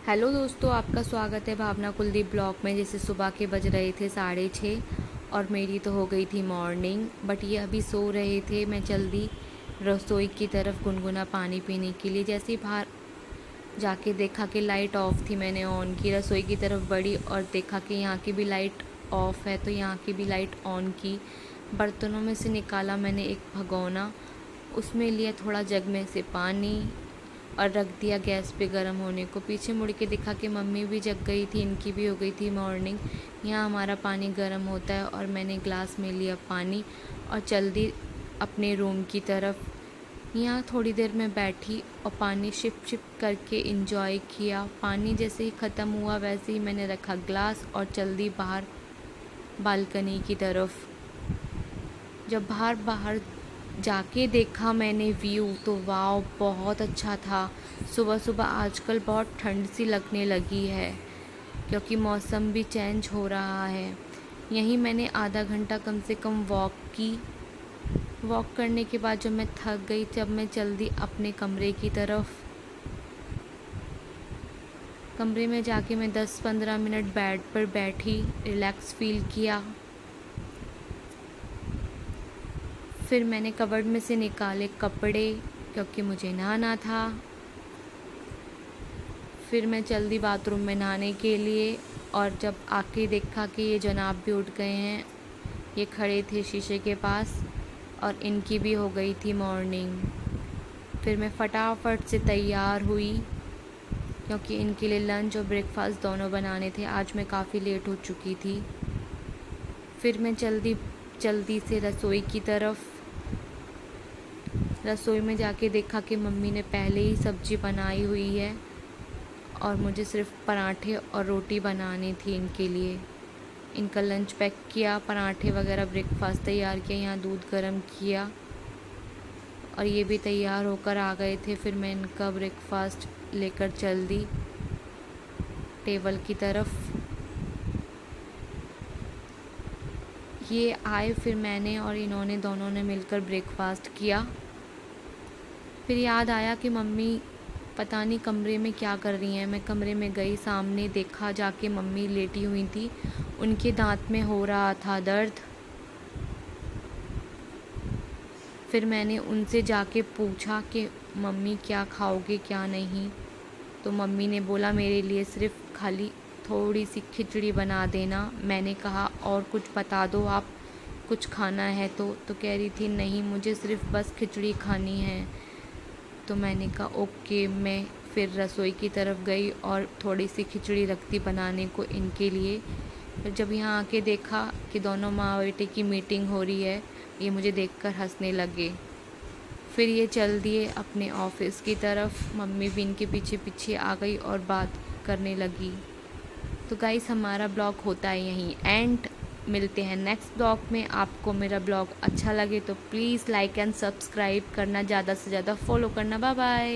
Hello दोस्तों, आपका स्वागत है भावना कुलदीप ब्लॉग में। जैसे सुबह के बज रहे थे 6:30 और मेरी तो हो गई थी मॉर्निंग, बट ये अभी सो रहे थे। मैं जल्दी रसोई की तरफ गुनगुना पानी पीने के लिए जैसे ही बाहर जाके देखा कि लाइट ऑफ थी, मैंने ऑन की। रसोई की तरफ बढ़ी और देखा कि यहाँ की भी लाइट ऑफ है, तो यहाँ की भी लाइट ऑन की। बर्तनों में से निकाला मैंने एक भगोना, उसमें लिया थोड़ा जग में से पानी और रख दिया गैस पे गर्म होने को। पीछे मुड़ के देखा कि मम्मी भी जग गई थी, इनकी भी हो गई थी मॉर्निंग। यहाँ हमारा पानी गर्म होता है और मैंने ग्लास में लिया पानी और चल दी अपने रूम की तरफ। यहाँ थोड़ी देर में बैठी और पानी शिप शिप करके इंजॉय किया। पानी जैसे ही ख़त्म हुआ वैसे ही मैंने रखा ग्लास और चल दी बाहर बालकनी की तरफ। जब बाहर जाके देखा मैंने व्यू, तो वाव, बहुत अच्छा था। सुबह सुबह आजकल बहुत ठंड सी लगने लगी है क्योंकि मौसम भी चेंज हो रहा है। यहीं मैंने आधा घंटा कम से कम वॉक की। वॉक करने के बाद जब मैं थक गई, जब मैं चल दी अपने कमरे की तरफ। कमरे में जाके मैं 10-15 मिनट बेड पर बैठी, रिलैक्स फील किया। फिर मैंने कबर्ड में से निकाले कपड़े क्योंकि मुझे नहाना था। फिर मैं चल दी बाथरूम में नहाने के लिए और जब आके देखा कि ये जनाब भी उठ गए हैं। ये खड़े थे शीशे के पास और इनकी भी हो गई थी मॉर्निंग। फिर मैं फटाफट से तैयार हुई क्योंकि इनके लिए लंच और ब्रेकफास्ट दोनों बनाने थे। आज मैं काफ़ी लेट हो चुकी थी। फिर मैं जल्दी से रसोई की तरफ। रसोई में जाके देखा कि मम्मी ने पहले ही सब्ज़ी बनाई हुई है और मुझे सिर्फ पराठे और रोटी बनानी थी इनके लिए। इनका लंच पैक किया, पराठे वगैरह ब्रेकफास्ट तैयार किया, यहाँ दूध गर्म किया और ये भी तैयार होकर आ गए थे। फिर मैं इनका ब्रेकफास्ट लेकर चल दी टेबल की तरफ। ये आए, फिर मैंने और इन्होंने दोनों ने मिलकर ब्रेकफास्ट किया। फिर याद आया कि मम्मी पता नहीं कमरे में क्या कर रही हैं। मैं कमरे में गई, सामने देखा जाके मम्मी लेटी हुई थी, उनके दांत में हो रहा था दर्द। फिर मैंने उनसे जाके पूछा कि मम्मी क्या खाओगे क्या नहीं। तो मम्मी ने बोला मेरे लिए सिर्फ खाली थोड़ी सी खिचड़ी बना देना। मैंने कहा और कुछ बता दो आप, कुछ खाना है तो कह रही थी नहीं, मुझे सिर्फ बस खिचड़ी खानी है। तो मैंने कहा ओके। मैं फिर रसोई की तरफ गई और थोड़ी सी खिचड़ी रखती बनाने को इनके लिए। फिर जब यहाँ आके देखा कि दोनों माँ बेटे की मीटिंग हो रही है, ये मुझे देखकर हंसने लगे। फिर ये चल दिए अपने ऑफिस की तरफ। मम्मी भी इनके पीछे पीछे आ गई और बात करने लगी। तो गाइस, हमारा ब्लॉग होता है यहीं एंड। मिलते हैं नेक्स्ट ब्लॉग में। आपको मेरा ब्लॉग अच्छा लगे तो प्लीज़ लाइक एंड सब्सक्राइब करना, ज़्यादा से ज़्यादा फॉलो करना। Bye bye.